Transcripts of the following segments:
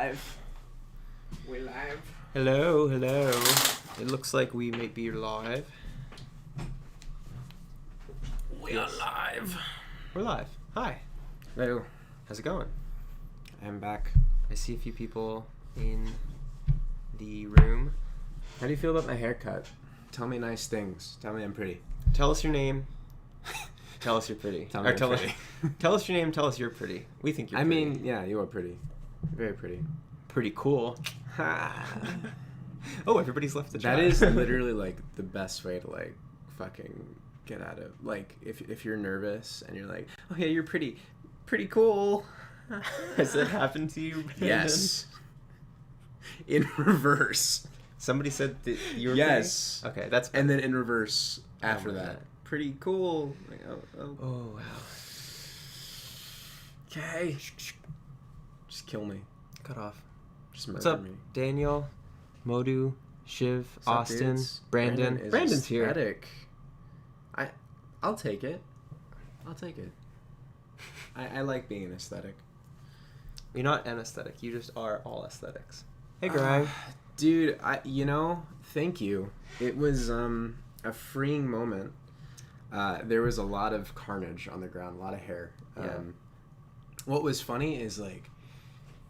live. We live. Hello. It looks like we may be live. We are live. We're live. Hi. Hello. How's it going? I'm back. I see a few people in the room. How do you feel about my haircut? Tell me nice things. Tell me I'm pretty. Tell us your name. Tell us you're pretty. Tell me I'm pretty. Tell us your name. Tell us you're pretty. We think you're pretty. I mean, yeah, you are pretty. Very pretty. Pretty cool. Oh, everybody's left the chat. That is literally like the best way to like fucking get out of like if you're nervous and you're like, okay, you're pretty cool. Has that happened to you, Brandon? Yes. In reverse. Somebody said that you were yes. pretty? Okay, that's and then in reverse after that. God. Pretty cool. Like, oh wow. Okay. Just kill me. Cut off. Just murder What's up, me. Daniel, Modu, Shiv, What's up, Austin, dudes? Brandon. is Brandon's here. aesthetic. I'll take it. I like being an aesthetic. You're not anesthetic. You just are all aesthetics. Hey, Greg. Dude, thank you. It was a freeing moment. There was a lot of carnage on the ground, a lot of hair. Yeah. What was funny is like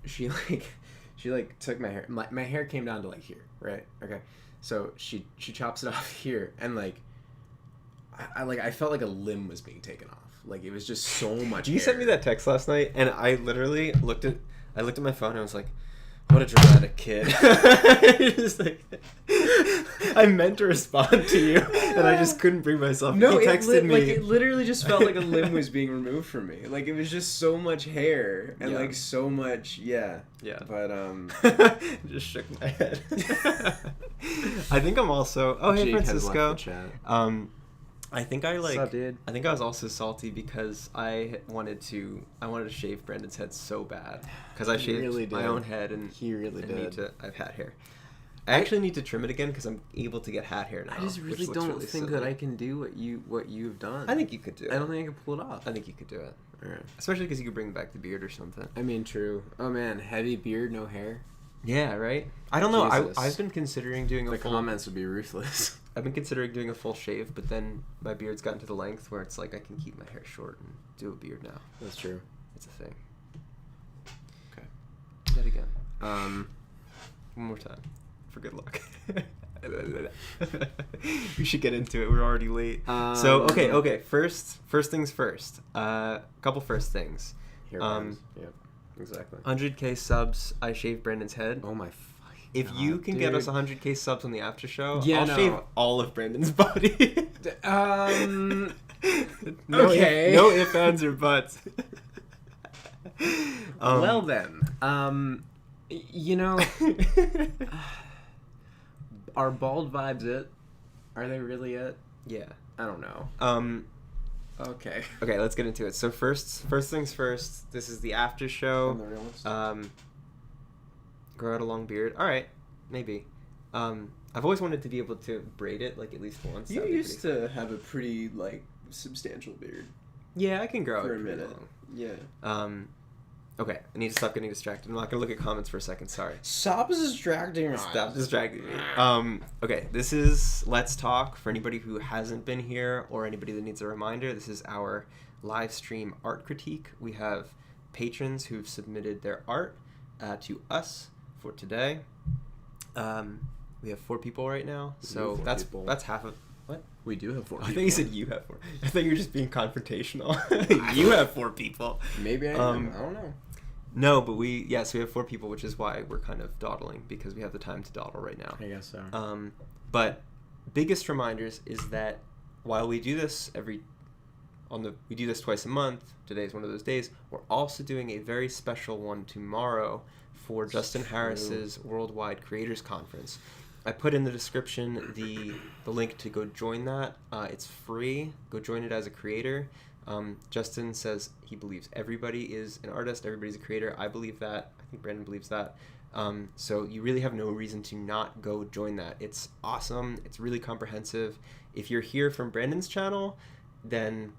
she took my hair. My hair came down to like here, right? Okay. So she chops it off here, and like I felt like a limb was being taken off. Like it was just so much. You hair. sent me that text last night, and I literally looked at my phone and I was like, "What a dramatic kid!" Just like, I meant to respond to you, and I just couldn't bring myself. No, he texted me. Like it literally just felt like a limb was being removed from me. Like it was just so much hair and like so much, yeah. But just shook my head. I think I'm also. Oh, hey, Jake Francisco. has left the chat. I think I like. What's up, dude? I think I was also salty because I wanted to shave Brandon's head so bad because I shaved my own head and he really did. I've hat hair. I actually need to trim it again because I'm able to get hat hair now. I just really don't think that I can do what you've done. I think you could do it. I don't think I can pull it off. I think you could do it. Alright. Especially because you could bring back the beard or something. I mean, true. Oh man, heavy beard, no hair. Yeah, right? I don't know. Jesus. I've been considering doing a The full... comments would be ruthless. I've been considering doing a full shave, but then my beard's gotten to the length where it's like I can keep my hair short and do a beard now. That's true. It's a thing. Okay. Do that again. One more time. For good luck. We should get into it. We're already late. So, okay. First things first. Couple first things. Here goes. Yep. Exactly. 100K subs. I shaved Brandon's head. Oh my If God, you can dude. get us 100K subs on the after show, Yeah, I'll shave all of Brandon's body. Okay. No ifs, ands, or buts. Well then, you know, are bald vibes it? Are they really it? Yeah. I don't know. Okay. Okay, let's get into it. So first things first. This is the after show. Grow out a long beard. All right, maybe. I've always wanted to be able to braid it like at least once. You used to have a pretty like substantial beard. Yeah, I can grow for it a minute. long. Yeah. Okay, I need to stop getting distracted. I'm not gonna look at comments for a second. Sorry. Stop distracting. Stop distracting me. Okay, this is Let's Talk. For anybody who hasn't been here or anybody that needs a reminder, this is our live stream art critique. We have patrons who've submitted their art to us for today. We have 4 people right now, so that's half of... What? We do have 4 people. I think you said you have 4. I thought you were just being confrontational. You have 4 people. Maybe I am. I don't know. No, but we have 4 people, which is why we're kind of dawdling, because we have the time to dawdle right now. I guess so. But biggest reminders is that while we do this we do this twice a month, today's one of those days, we're also doing a very special one tomorrow for Justin Harris's Worldwide Creators Conference. I put in the description the link to go join that. It's free. Go join it as a creator. Justin says he believes everybody is an artist, everybody's a creator. I believe that. I think Brandon believes that. So you really have no reason to not go join that. It's awesome. It's really comprehensive. If you're here from Brandon's channel, then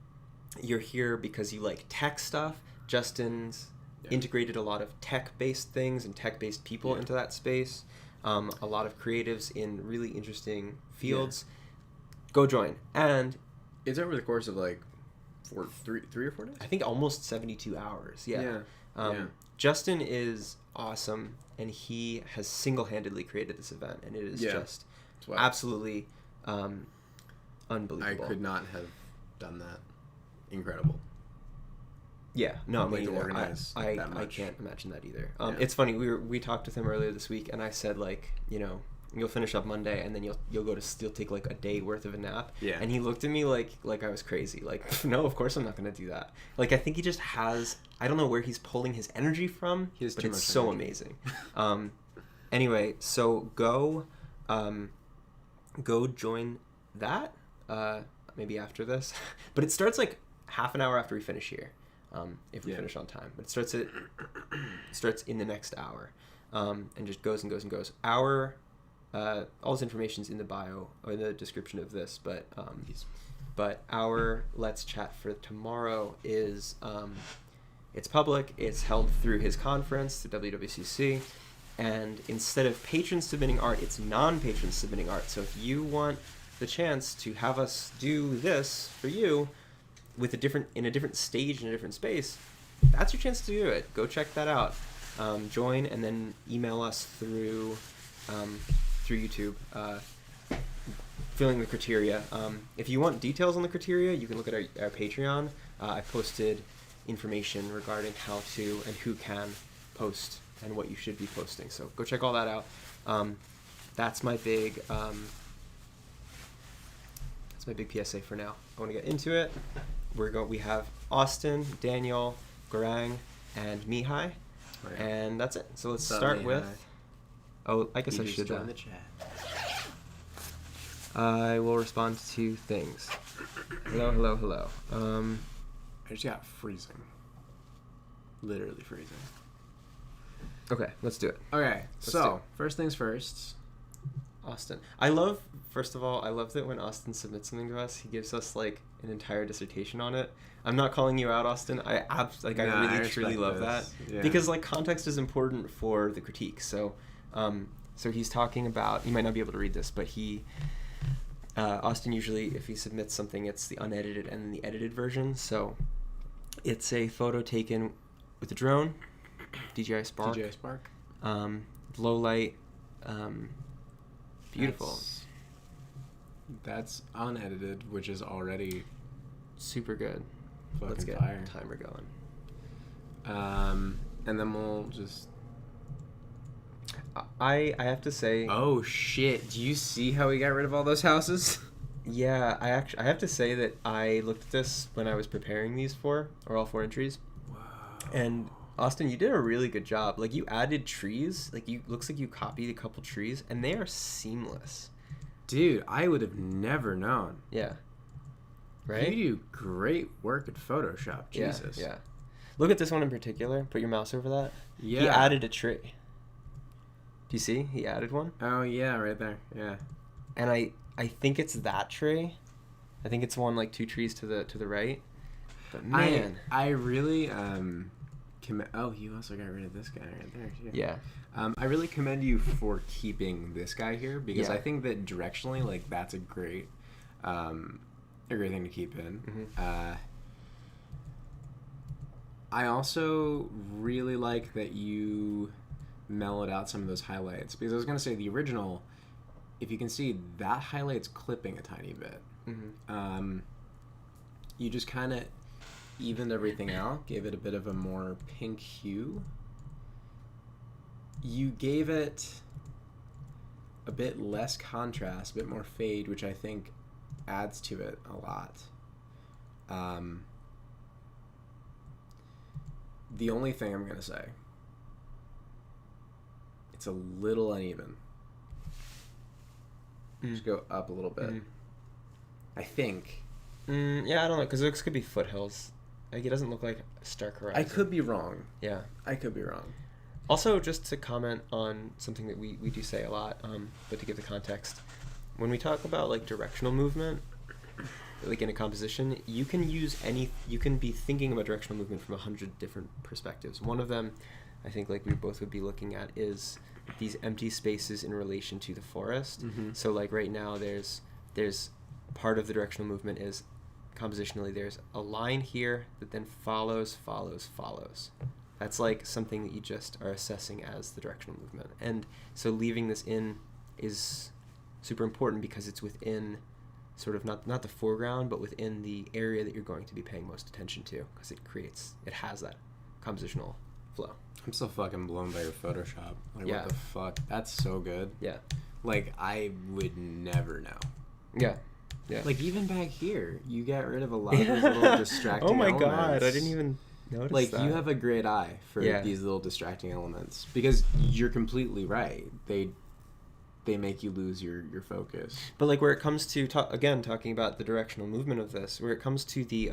you're here because you like tech stuff. Justin's integrated a lot of tech-based things and tech-based people into that space. A lot of creatives in really interesting fields. Go join. And it's over the course of like 3 or 4 days. I think almost 72 hours. Yeah. Justin is awesome, and he has single-handedly created this event, and it is just absolutely unbelievable. I could not have done that. Incredible. Yeah, no, me either. I can't imagine that either. It's funny. We talked with him earlier this week, and I said, like, you know, you'll finish up Monday, and then you'll take like a day worth of a nap. Yeah. And he looked at me like I was crazy. Like, no, of course I'm not going to do that. Like, I think he just has. I don't know where he's pulling his energy from, but it's so amazing. Anyway, so go join that. Maybe after this, but it starts like half an hour after we finish here. If we finish on time, but it starts in the next hour, and just goes and goes and goes. All this information's in the bio or in the description of this, but our Let's Chat for tomorrow is it's public. It's held through his conference, the WWCC, and instead of patrons submitting art, it's non-patrons submitting art. So if you want the chance to have us do this for you in a different stage in a different space, that's your chance to do it. Go check that out. Join and then email us through YouTube, filling the criteria. If you want details on the criteria, you can look at our Patreon. I posted information regarding how to and who can post and what you should be posting. So go check all that out. That's my big PSA for now. I want to get into it. We have Austin, Daniel, Garang, and Mihai, and that's it. So let's start with. Oh, I guess I should join the chat. I will respond to things. Hello. I just got freezing. Literally freezing. Okay, let's do it. Okay, so first things first. Austin. First of all, I love that when Austin submits something to us, he gives us like an entire dissertation on it. I'm not calling you out, Austin. I really truly love that because like context is important for the critique. So he's talking about. You might not be able to read this, but Austin usually, if he submits something, it's the unedited and then the edited version. So it's a photo taken with a drone, DJI Spark. Low light. Beautiful. That's unedited, which is already super good. Let's get fire. Timer going. And then we'll just. I have to say. Oh shit! Do you see how we got rid of all those houses? Yeah, I have to say that I looked at this when I was preparing these all 4 entries. Wow. And Austin, you did a really good job. Like, you added trees. Like, looks like you copied a couple trees, and they are seamless. Dude, I would have never known. Yeah. Right? You do great work at Photoshop. Jesus. Yeah. Look at this one in particular. Put your mouse over that. Yeah. He added a tree. Do you see? He added one. Oh, yeah, right there. Yeah. And I think it's that tree. I think it's one, like, 2 trees to the right. But, man. I really... you also got rid of this guy right there too. Yeah. I really commend you for keeping this guy here because I think that directionally, like, that's a great thing to keep in. Mm-hmm. I also really like that you mellowed out some of those highlights because I was gonna say the original, if you can see, that highlight's clipping a tiny bit. Mm-hmm. You just kind of evened everything out, gave it a bit of a more pink hue. You gave it a bit less contrast, a bit more fade, which I think adds to it a lot. The only thing I'm going to say, it's a little uneven. Just go up a little bit. I think. Yeah, I don't know, because this could be foothills. Like, it doesn't look like stark horizon. I could be wrong. Yeah. I could be wrong. Also, just to comment on something that we do say a lot, but to give the context, when we talk about, like, directional movement, like in a composition, you can be thinking about directional movement from 100 different perspectives. One of them, I think, like we both would be looking at, is these empty spaces in relation to the forest. So like right now there's part of the directional movement is compositionally there's a line here that then follows. That's like something that you just are assessing as the directional movement. And so leaving this in is super important because it's within sort of not the foreground, but within the area that you're going to be paying most attention to, because it has that compositional flow. I'm so fucking blown by your Photoshop. Like, Yeah. what the fuck? That's so good. Yeah. Like, I would never know. Yeah. Yeah. Like, even back here, you get rid of a lot of those little distracting Oh my elements. god, I didn't even notice like, that. you have a great eye for these little distracting elements. Because you're completely right. They make you lose your focus. But like where it comes to talking about the directional movement of this, where it comes to the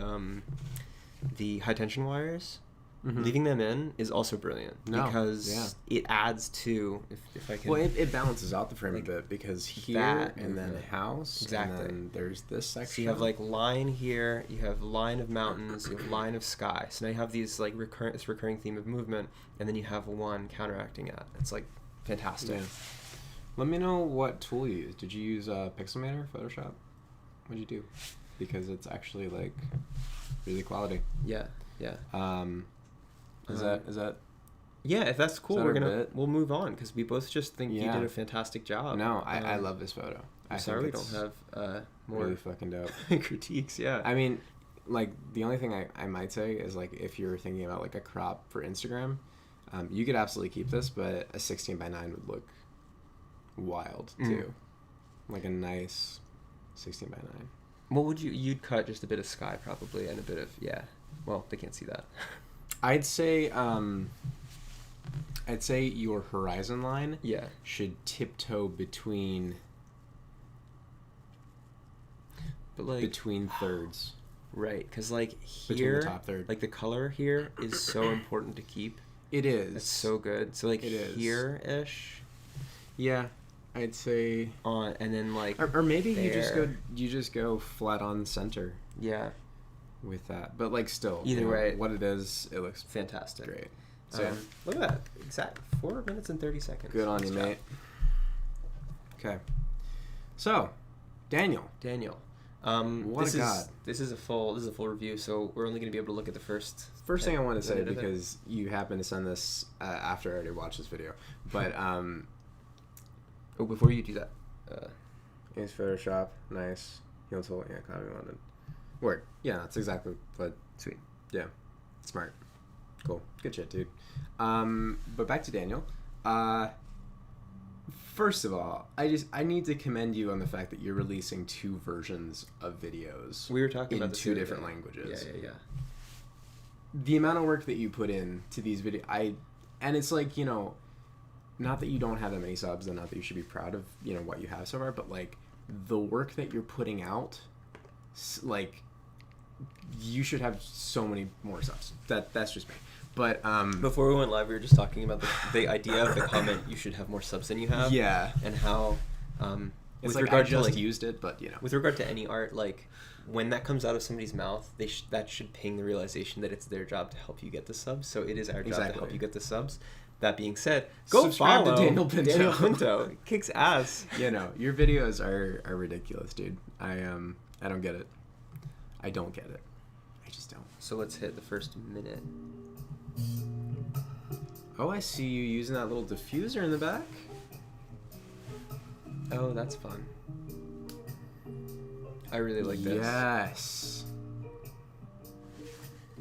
high tension wires, leaving them in is also brilliant because it adds to if I can. Well, it balances out the frame a bit because here and then house, exactly. And then there's this section. So you have like line here, you have line of mountains, you have line of sky. So now you have these like recurring theme of movement, and then you have one counteracting it. It's like fantastic. Yeah. Let me know what tool you use. Did you use Pixelmator, Photoshop? What'd you do? Because it's actually like really quality. Yeah. Is that? Yeah, if that's cool, that we'll move on because we both just think you did a fantastic job. No, I love this photo. I'm sorry we don't have more really fucking dope critiques. Yeah. I mean, like the only thing I might say is like if you're thinking about like a crop for Instagram, you could absolutely keep this, but a 16:9 would look wild too. Like a nice 16:9. What would you'd cut just a bit of sky probably and a bit of well, they can't see that. I'd say your horizon line should tiptoe between thirds. Right, cuz like between here the top third. like the color here is so important to keep. It is. It's so good. So like it is. Here-ish. Yeah. I'd say on and then like or maybe there. you just go flat on center. Yeah. With that, but like still, either way, what it is, it looks fantastic. Great. So look at that, exact 4 minutes and 30 seconds. Good on you, mate. Okay. So, Daniel. What a god. This is a full review, so we're only going to be able to look at the first thing I want to say, because you happen to send this after I already watched this video, but before you do that, use Photoshop, nice. He'll tell copy London. Word. Yeah, that's exactly what. Sweet. Yeah. Smart. Cool. Good shit, dude. But back to Daniel. First of all, I need to commend you on the fact that you're releasing 2 versions of videos. We were talking about in 2 different languages. Yeah. The amount of work that you put in to these videos, and it's like, not that you don't have that many subs, and not that you should be proud of, what you have so far, but like the work that you're putting out, like, you should have so many more subs. That's just me. But before we went live, we were just talking about the idea of the comment. You should have more subs than you have. Yeah. And how, it's with like regard I just to used it, but with regard to any art, like when that comes out of somebody's mouth, that should ping the realization that it's their job to help you get the subs. So it is our job to help you get the subs. That being said, go subscribe follow to Daniel Pinto. Daniel Pinto kicks ass. Your videos are ridiculous, dude. I don't get it. I don't get it. I just don't. So let's hit the first minute. Oh, I see you using that little diffuser in the back. Oh, that's fun. I really like this. Yes.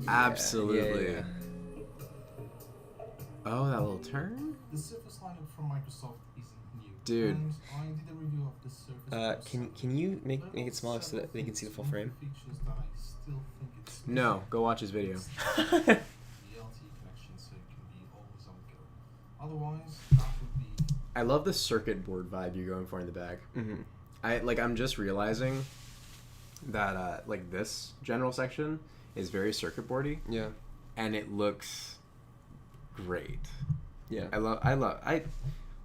Absolutely. Yeah. Oh, that little turn? The Surface lineup from Microsoft isn't new. Dude. And I did a review of the Surface. Can you make it smaller so that they can see the full frame? Features that I still think it's No, go watch his video. the LTE connection, so it can be always on go. Otherwise, that would be. I love the circuit board vibe you're going for in the back. Mm-hmm. I'm just realizing that like this general section is very circuit boardy. Yeah. And it looks great. Yeah.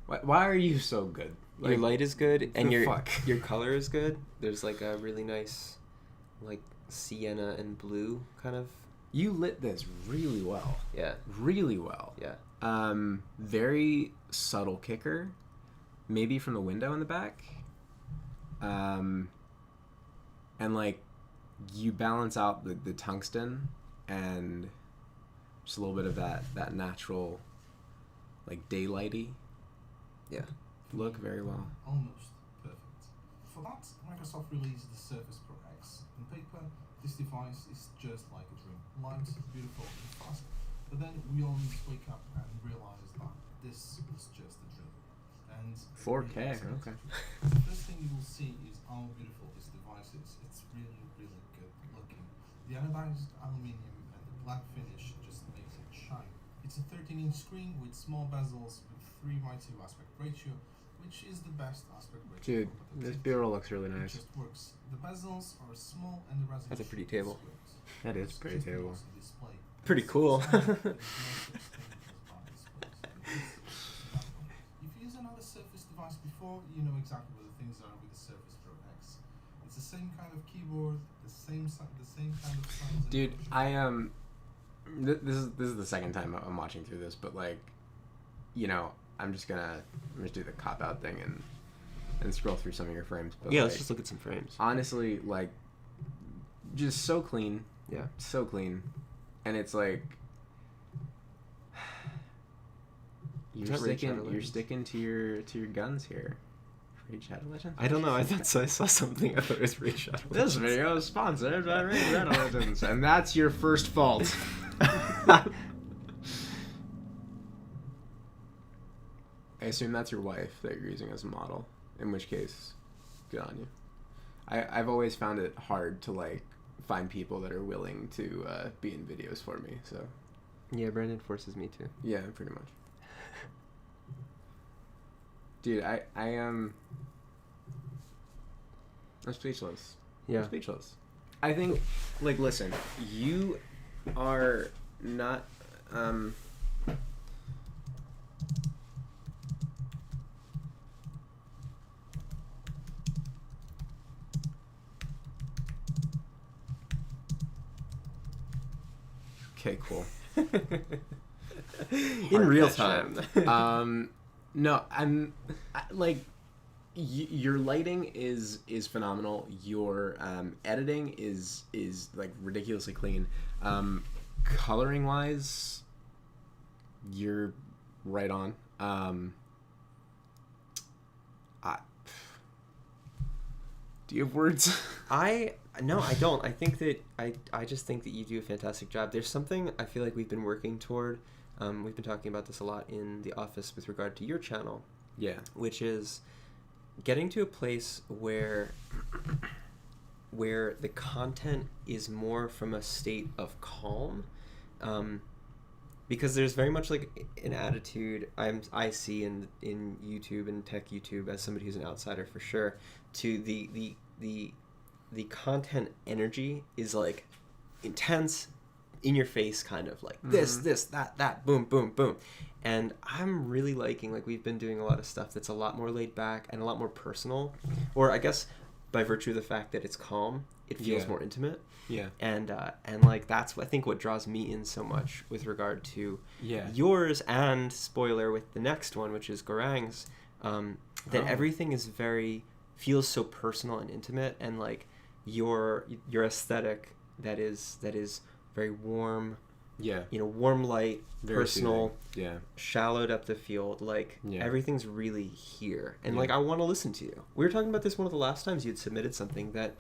Why are you so good? Your light is good, and your fuck? your color is good. There's like a really nice like sienna and blue kind of. You lit this really well. Yeah. Really well. Yeah. Very subtle kicker, maybe from the window in the back. And like you balance out the tungsten and just a little bit of that natural, like daylighty, look very well. Almost perfect. For that, Microsoft released the Surface Pro X. On paper, this device is just like a dream. Light, beautiful, and fast. But then we all need to wake up and realize that this is just a dream. And 4K, okay. The first thing you will see is how beautiful this device is. It's really, really good looking. The anodized aluminium and the black finish just makes it shine. It's a 13-inch screen with small bezels with 3:2 aspect ratio, which is the best aspect ratio. Dude, this B-roll looks really It nice. just works. The bezels are small and the resolution That's a pretty table. is great. That is It's pretty just a table. glossy display. Pretty cool. There's no such thing as bad displays. If you used another Surface device before, you know exactly what the things are with the Surface Pro X. It's the same kind of keyboard, the same kind of sounds. Dude, this is the second time I'm watching through this, but like, you know, I'm just gonna do the cop out thing and scroll through some of your frames. But Yeah, like, let's just look at some frames. honestly, like, just so clean. Yeah. So clean, and it's like Is that Raid Shadow you're Legends? sticking to your guns here. Raid Shadow Legends. I don't know. I thought I saw something. I thought it was Raid Shadow. This video is sponsored by Raid Shadow Legends, and that's your first fault. I assume that's your wife that you're using as a model. In which case, good on you. I've always found it hard to like find people that are willing to be in videos for me. So Yeah, Brandon forces me to. yeah, pretty much. Dude, I am. I'm speechless. Yeah. I'm speechless. I think, like, listen, you are not. Okay, cool. In real Hard time. catch. No, like your lighting is phenomenal. Your editing is like ridiculously clean. Coloring wise, you're right on. Do you have words? No, I don't. I think that I just think that you do a fantastic job. There's something I feel like we've been working toward. We've been talking about this a lot in the office with regard to your channel, Yeah. which is getting to a place where the content is more from a state of calm, because there's very much like an attitude I see in YouTube and tech YouTube as somebody who's an outsider for sure, to the content energy is like intense, in your face, kind of like this, that, boom, boom, boom. And I'm really liking, like, we've been doing a lot of stuff that's a lot more laid back and a lot more personal, or I guess by virtue of the fact that it's calm, it feels more intimate. Yeah. And like that's I think what draws me in so much with regard to yours, and spoiler with the next one, which is Gorang's, that everything is feels so personal and intimate, and like your aesthetic that is very warm, warm light, very personal, shallow depth of field, like everything's really here, and like I want to listen to you. We were talking about this one of the last times you had submitted something that,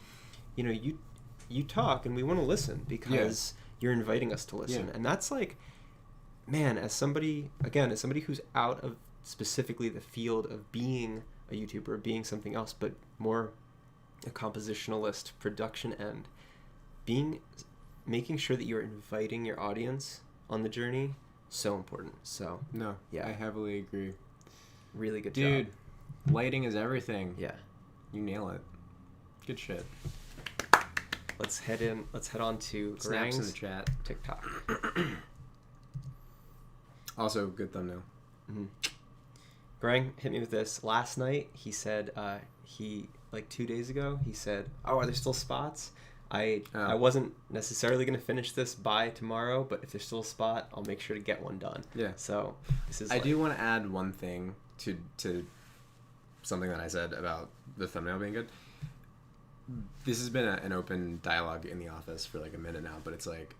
you talk and we want to listen because you're inviting us to listen, and that's like, man, as somebody who's out of specifically the field of being a YouTuber, being something else, but more a compositionalist, production end, making sure that you're inviting your audience on the journey, so important. So I heavily agree. Really good job. Dude, lighting is everything. Yeah. You nail it. Good shit. Let's head on to Snaps in the Gorang's chat. TikTok. Also, good thumbnail. Mm-hmm. Gorang hit me with this last night. He said, 2 days ago, he said, "Oh, are there still spots?" I wasn't necessarily going to finish this by tomorrow, but if there's still a spot, I'll make sure to get one done. Yeah. So this is. I do want to add one thing to something that I said about the thumbnail being good. This has been an open dialogue in the office for like a minute now, but it's like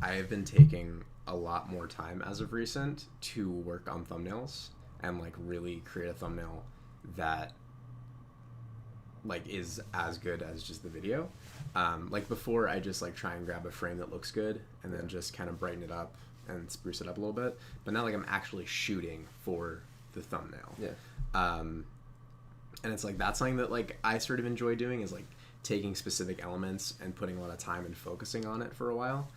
I have been taking a lot more time as of recent to work on thumbnails and like really create a thumbnail that like is as good as just the video. Like before, I just like try and grab a frame that looks good and then just kind of brighten it up and spruce it up a little bit. But now like I'm actually shooting for the thumbnail. Yeah. And it's like that's something that like I sort of enjoy doing is like taking specific elements and putting a lot of time and focusing on it for a while.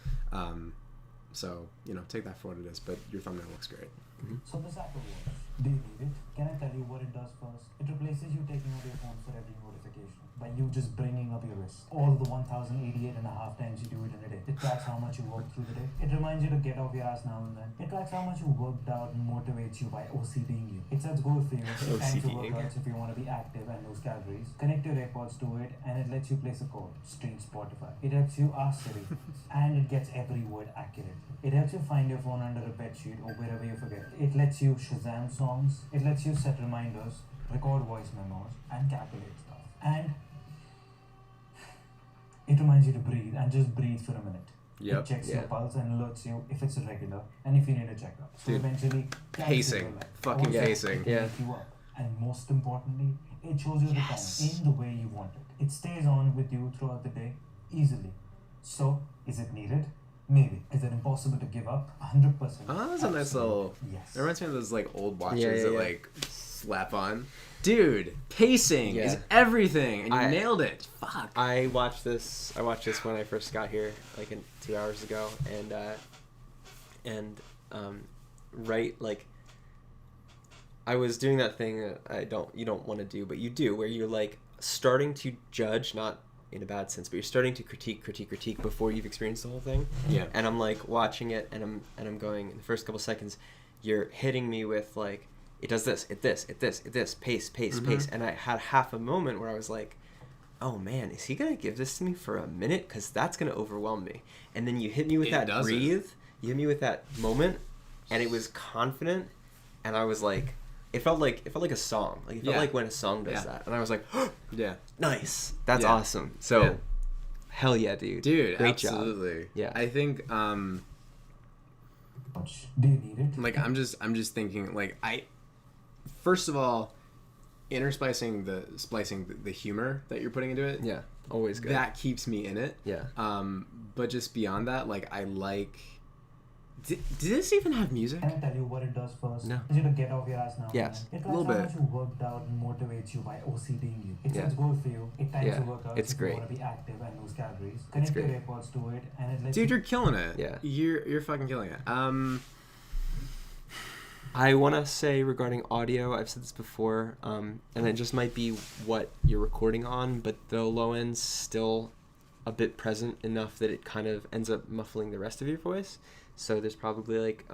So, you know, take that for what it is, but your thumbnail looks great. Mm-hmm. So this app works. Do you need it? Can I tell you what it does first? It replaces you taking out your phone for every notification by you just bringing up your wrist. All the 1,088 and a half times you do it in a day. It tracks how much you worked through the day. It reminds you to get off your ass now and then. It tracks how much you worked out and motivates you by OCDing you. It sets goals for you. It times your workouts if you want to be active and lose calories. Connect your AirPods to it and it lets you place a code. Stream Spotify. It helps you ask Siri and it gets every word accurate. It helps you find your phone under a bed sheet or wherever you forget. It lets you Shazam songs. It lets you set reminders, record voice memos, and calculate stuff. And it reminds you to breathe and just breathe for a minute. Yep. It checks Yeah. your pulse and alerts you if it's irregular and if you need a checkup. So Dude, eventually, pacing. Fucking Also, pacing. it can Yeah. wake you up. And most importantly, it shows you the Yes. time in the way you want it. It stays on with you throughout the day easily. So, is it needed? Maybe. Is it impossible to give up? 100%. Oh, that's a nice little. Yes. It reminds me of those like old watches Yeah, that yeah. like slap on. Dude, pacing is Yeah. everything, and you I- nailed it. Fuck. I watched this when I first got here, like 2 hours ago, and right, like I was doing that thing that you don't want to do, but you do, where you're like starting to judge, not in a bad sense, but you're starting to critique before you've experienced the whole thing. Yeah. And I'm like watching it, and I'm going in the first couple seconds, you're hitting me with like, it does this, pace, Mm-hmm. pace, and I had half a moment where I was like, oh man, is he gonna give this to me for a minute? Because that's gonna overwhelm me. And then you hit me with It that doesn't. breathe, you hit me with that moment, and it was confident, and I was like, it felt like a song, like it felt Yeah. like when a song does Yeah. that, and I was like, Yeah. nice, that's Yeah. awesome. So, Yeah. hell yeah, dude, great job. absolutely. Yeah. I think Do you need it? like I'm just thinking like first of all, splicing the humor that you're putting into it. Yeah, always good. That keeps me in it. Yeah. But just beyond that, like I like. Did this even have music? Can I tell you what it does first? No. You to get off your ass now. Yes. It A little tracks how bit. much you worked out and motivates you by OCDing you. It Yeah. sets goals for you. It times Yeah. your workouts It's if great. you want to be active and lose calories. Connect your great. AirPods to it and it lets Dude, you... you're killing it. Yeah. You're fucking killing it. I want to say regarding audio, I've said this before, and it just might be what you're recording on, but the low end's still a bit present enough that it kind of ends up muffling the rest of your voice. So there's probably like,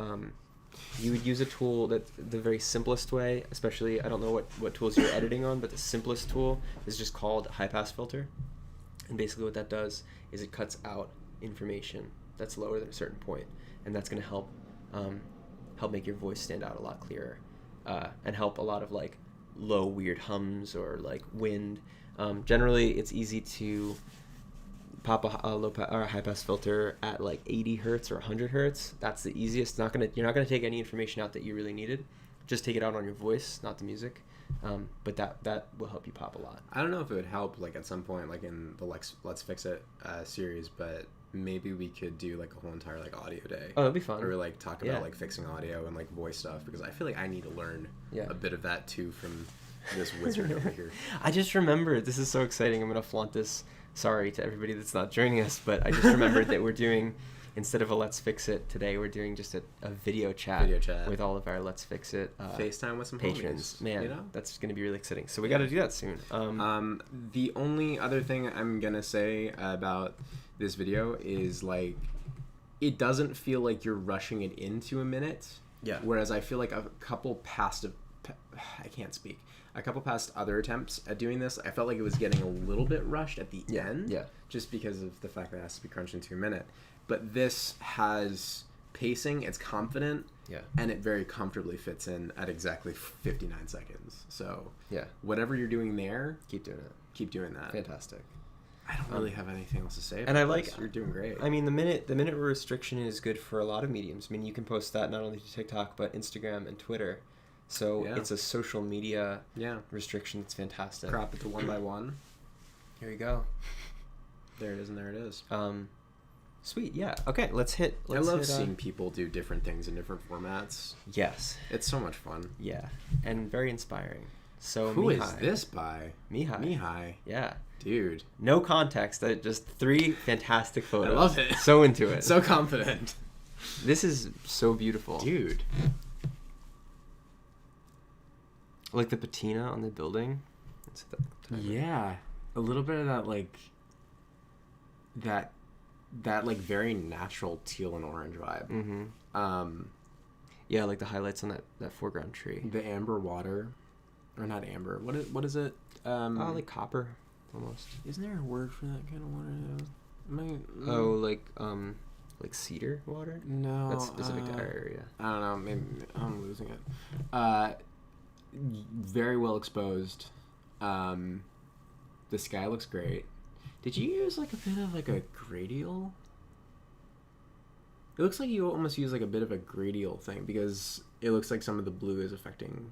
you would use a tool that the very simplest way, especially, I don't know what tools you're editing on, but the simplest tool is just called high pass filter. And basically what that does is it cuts out information that's lower than a certain point, and that's going to help make your voice stand out a lot clearer, and help a lot of like low weird hums or like wind. Generally, it's easy to pop a low or a high pass filter at like 80 hertz or 100 hertz. That's the easiest. You're not gonna take any information out that you really needed. Just take it out on your voice, not the music. But that will help you pop a lot. I don't know if it would help like at some point like in the Let's Fix It series, but maybe we could do like a whole entire like audio day. Oh, that'd be fun. Or like talk about Yeah. like fixing audio and like voice stuff, because I feel like I need to learn Yeah. a bit of that too from this wizard over here. I just remembered, this is so exciting. I'm gonna flaunt this. Sorry to everybody that's not joining us, but I just remembered that we're doing, instead of a Let's Fix It today, we're doing just a video chat with all of our Let's Fix It FaceTime with some patrons. homies, Man, you know? that's going to be really exciting. So we got to do that soon. The only other thing I'm gonna say about this video is like it doesn't feel like you're rushing it into a minute. Yeah. Whereas I feel like a couple I can't speak. A couple past other attempts at doing this, I felt like it was getting a little bit rushed at the end. Yeah. Just because of the fact that it has to be crunched into a minute. But this has pacing, it's confident, Yeah. and it very comfortably fits in at exactly 59 seconds. So Yeah. whatever you're doing there, Keep doing it. keep doing that. Fantastic. I don't really have anything else to say about And I like this. You're doing great. I mean, the minute restriction is good for a lot of mediums. I mean, you can post that not only to TikTok but Instagram and Twitter. So Yeah. it's a social media Yeah. restriction that's fantastic. Crop it to 1x1. Here you go. There it is, and there it is. Sweet. Yeah. Okay. Let's I love hit, seeing people do different things in different formats. Yes. It's so much fun. Yeah. And very inspiring. So Who is Mihai. this by? Mihai. Mihai. Yeah. Dude. No context. Just 3 fantastic photos. I love it. So into it. So confident. This is so beautiful. Dude. Like the patina on the building. Let's hit that timer. Yeah. A little bit of that, like... That like, very natural teal and orange vibe. Mm-hmm. Yeah, like the highlights on that foreground tree. The amber water. Or not amber. What is it? Like copper, almost. Isn't there a word for that kind of water? Oh, like cedar water? No. That's specific to our area. I don't know. Maybe I'm losing it. Very well exposed. The sky looks great. Did you use like a bit of like a gradial? It looks like you almost use like a bit of a gradial thing because it looks like some of the blue is affecting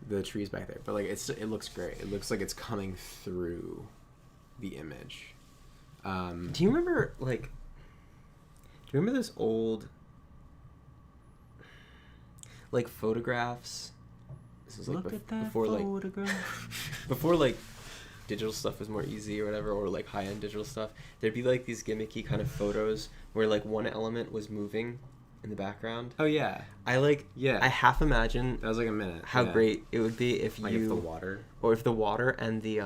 the trees back there. But like it looks great. It looks like it's coming through the image. Do you remember those old like photographs? This was like before before like digital stuff was more easy or whatever, or like high-end digital stuff. There'd be like these gimmicky kind of photos where like one element was moving in the background. Oh yeah. I half imagine That was like a minute. how great it would be if like you if the water or if the water and the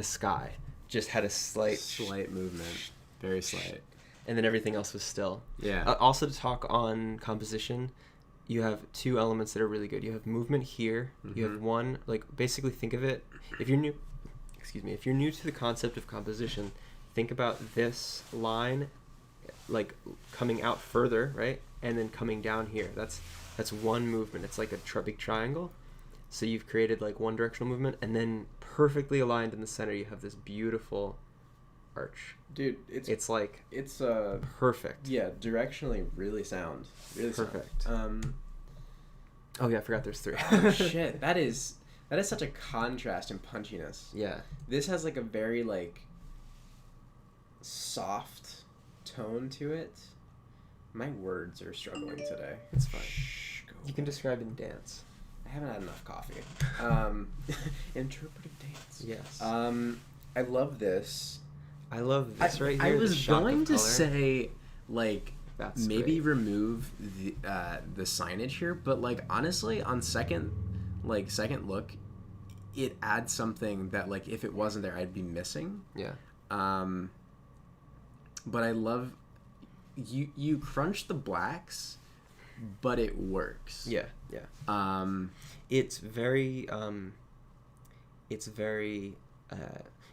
sky just had a slight movement, very slight. and then everything else was still. Yeah. Also, to talk on composition, you have 2 elements that are really good. You have movement here. You have one, like, basically think of it, if you're new to the concept of composition, think about this line, like, coming out further, right? And then coming down here. That's one movement. It's like a big triangle. So you've created, like, one directional movement, and then perfectly aligned in the center, you have this beautiful arch. Dude, It's like it's perfect. yeah, directionally really sound. Really Perfect. sound. Oh yeah, I forgot there's 3. Oh shit, that is such a contrast in punchiness. Yeah. This has like a very like soft tone to it. My words are struggling today. It's fine. Shh, go You can away. describe in dance. I haven't had enough coffee. Interpretive dance. Yes. I love this. I love this right I here. was the shock going of to color. say like That's maybe great. remove the signage here, but like honestly on second look it adds something that like if it wasn't there I'd be missing. Yeah. But I love you crunch the blacks but it works. Yeah. It's very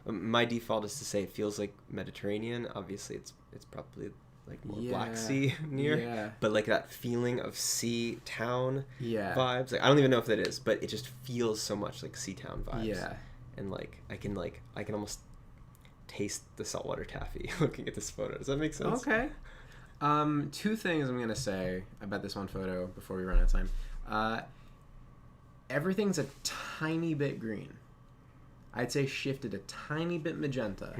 my default is to say it feels like Mediterranean. Obviously it's probably like more Black Sea near. Yeah. But like that feeling of sea town Yeah. vibes. Like I don't even know if that is, but it just feels so much like sea town vibes. Yeah. And like I can almost taste the saltwater taffy looking at this photo. Does that make sense? Okay. 2 things I'm gonna say about this one photo before we run out of time. Everything's a tiny bit green. I'd say shifted a tiny bit magenta,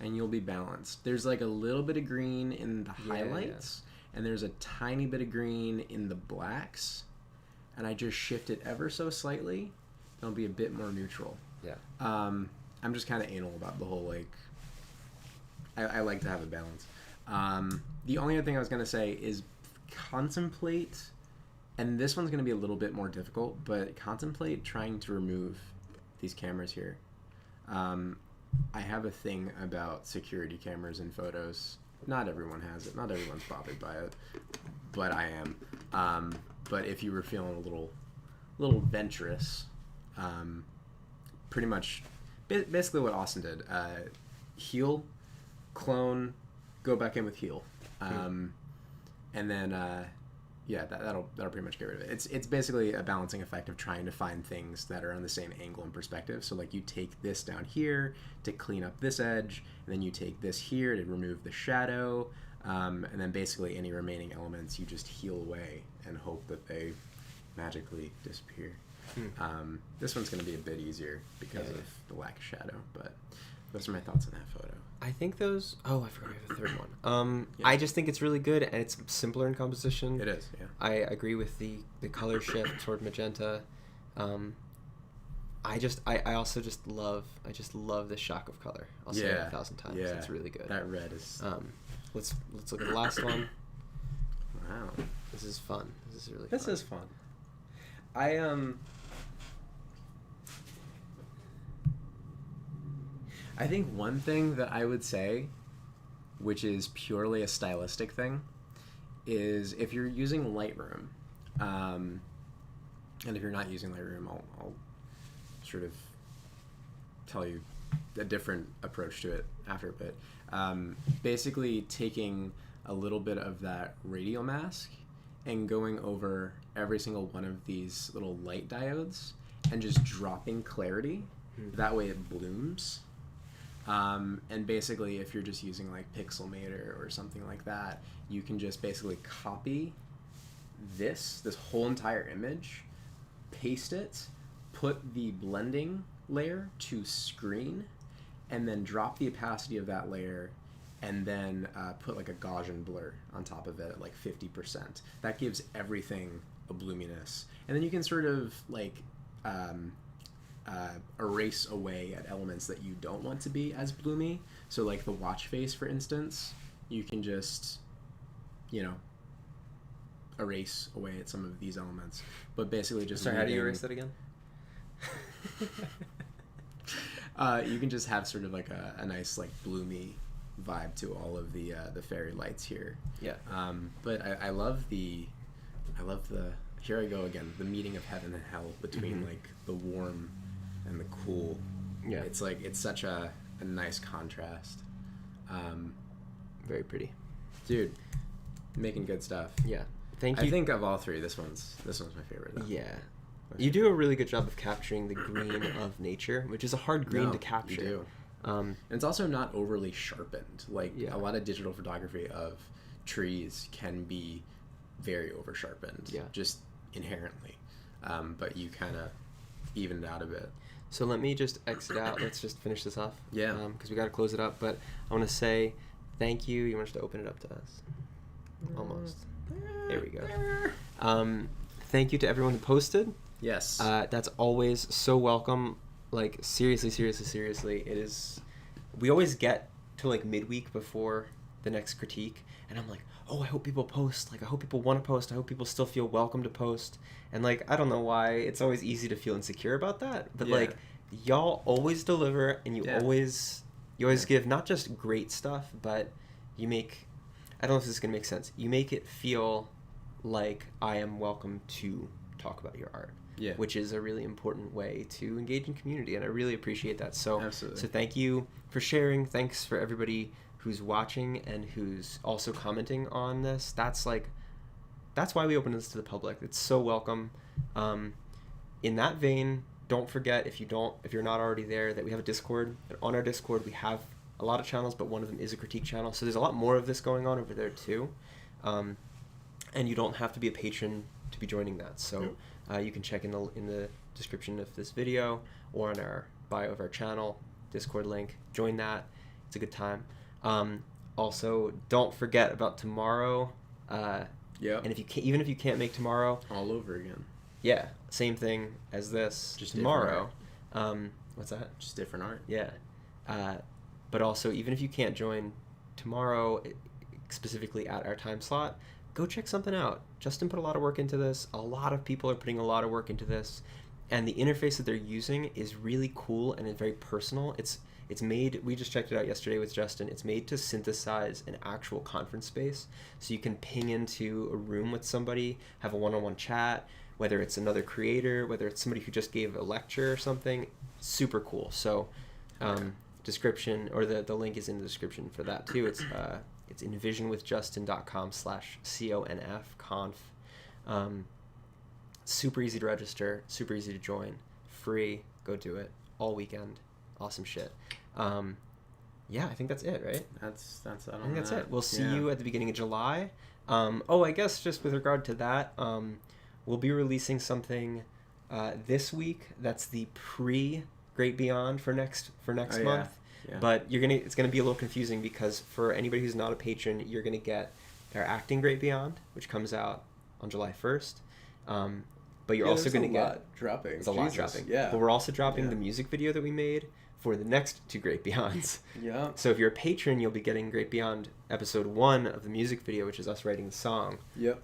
and you'll be balanced. There's like a little bit of green in the highlights, and there's a tiny bit of green in the blacks, and I just shift it ever so slightly. It'll be a bit more neutral. Yeah. I'm just kind of anal about the whole like. I like to have a balance. The only other thing I was gonna say is contemplate, and this one's gonna be a little bit more difficult, but contemplate trying to remove these cameras here. I have a thing about security cameras in photos. Not everyone has it. Not everyone's bothered by it, but I am. But if you were feeling a little venturous. Pretty much, basically what Austin did: heal, clone, go back in with heal, and then that'll pretty much get rid of it. It's basically a balancing effect of trying to find things that are on the same angle and perspective. So like you take this down here to clean up this edge, and then you take this here to remove the shadow, and then basically any remaining elements you just heal away and hope that they magically disappear. This one's going to be a bit easier because of the lack of shadow, but those are my thoughts on that photo. I think those... Oh, I forgot we have a third one. I just think it's really good, and it's simpler in composition. It is, yeah. I agree with the color shift toward magenta. I also just love the shock of color. I'll say it 1,000 times. Yeah. It's really good. That red is... Let's look at the last one. Wow. This is fun. This is really fun. This is fun. I think one thing that I would say, which is purely a stylistic thing, is if you're using Lightroom, and if you're not using Lightroom, I'll sort of tell you a different approach to it after a bit. Basically taking a little bit of that radial mask and going over every single one of these little light diodes and just dropping clarity. That way it blooms. And basically if you're just using like Pixelmator or something like that, you can just basically copy this whole entire image, paste it, put the blending layer to screen, and then drop the opacity of that layer, and then put like a Gaussian blur on top of it at like 50%. That gives everything a bloominess. And then you can sort of like erase away at elements that you don't want to be as bloomy. So like the watch face, for instance, you can just, erase away at some of these elements. But basically just... Sorry, how do you erase that again? You can just have sort of like a nice like bloomy vibe to all of the fairy lights here. Yeah. But I love the here I go again, the meeting of heaven and hell between like the warm and the cool. Yeah. It's like it's such a nice contrast. Very pretty. Dude, making good stuff. Yeah. Thank you. I think of all three, this one's my favorite though. Yeah. You do a really good job of capturing the green of nature, which is a hard green to capture. You do. And it's also not overly sharpened. Like a lot of digital photography of trees can be very over sharpened, just inherently. But you kind of evened out a bit. So let me just exit out. Let's just finish this off. Yeah. Because we got to close it up. But I want to say thank you. You want us to open it up to us? Almost. There we go. Thank you to everyone who posted. Yes. That's always so welcome. Like, seriously, it is... We always get to, like, midweek before the next critique, and I'm like, oh, I hope people post. Like, I hope people want to post. I hope people still feel welcome to post. And, like, I don't know why. It's always easy to feel insecure about that. But, like, y'all always deliver, and you always give not just great stuff, but you make... I don't know if this is going to make sense. You make it feel like I am welcome to talk about your art. Yeah. Which is a really important way to engage in community, and I really appreciate that. So, absolutely. So thank you for sharing. Thanks for everybody who's watching and who's also commenting on this. That's why we open this to the public. It's so welcome. In that vein, don't forget, if you're not already there, that we have a Discord. And on our Discord, we have a lot of channels, but one of them is a critique channel. So there's a lot more of this going on over there too. And you don't have to be a patron to be joining that. So you can check in the description of this video or on our bio of our channel, Discord link. Join that. It's a good time. Also, don't forget about tomorrow. And even if you can't make tomorrow, all over again. Yeah, same thing as this. Just tomorrow. What's that? Just different art. Yeah. But also, even if you can't join tomorrow, specifically at our time slot, go check something out. Justin put a lot of work into this. A lot of people are putting a lot of work into this. And the interface that they're using is really cool and it's very personal. It's made, we just checked it out yesterday with Justin, it's made to synthesize an actual conference space. So you can ping into a room with somebody, have a one-on-one chat, whether it's another creator, whether it's somebody who just gave a lecture or something. Super cool. So description, or the link is in the description for that too. It's envisionwithjustin.com/conf. Super easy to register, super easy to join, free. Go do it all weekend. Awesome shit. Yeah, I think that's it, right? That's I think that's it. We'll see Yeah. you at the beginning of July. I guess just with regard to that, we'll be releasing something this week. That's the pre-Great Beyond for next month. Yeah. But it's gonna be a little confusing because for anybody who's not a patron, you're gonna get our acting Great Beyond, which comes out on July 1st. But you're also gonna get dropping. there's a lot dropping. Yeah. But we're also dropping Yeah. the music video that we made for the next 2 Great Beyonds. Yeah. So if you're a patron, you'll be getting Great Beyond episode 1 of the music video, which is us writing the song. Yep.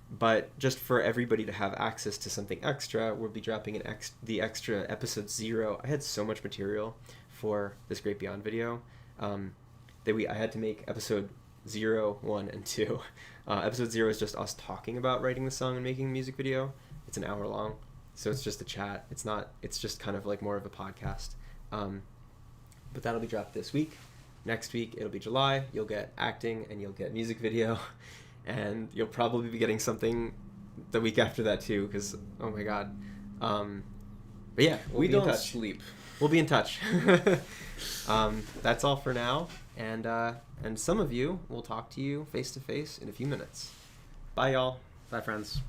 But just for everybody to have access to something extra, we'll be dropping the extra episode 0. I had so much material for this Great Beyond video that I had to make episode 0, 1, and 2. Episode 0 is just us talking about writing the song and making the music video. It's an hour long, so it's just a chat. It's just kind of like more of a podcast. But that'll be dropped this week. Next week, it'll be July. You'll get acting and you'll get music video. And you'll probably be getting something the week after that too, because, oh my God. But yeah, We be in don't touch. sleep. We'll be in touch. That's all for now. And some of you will talk to you face to face in a few minutes. Bye, y'all. Bye, friends.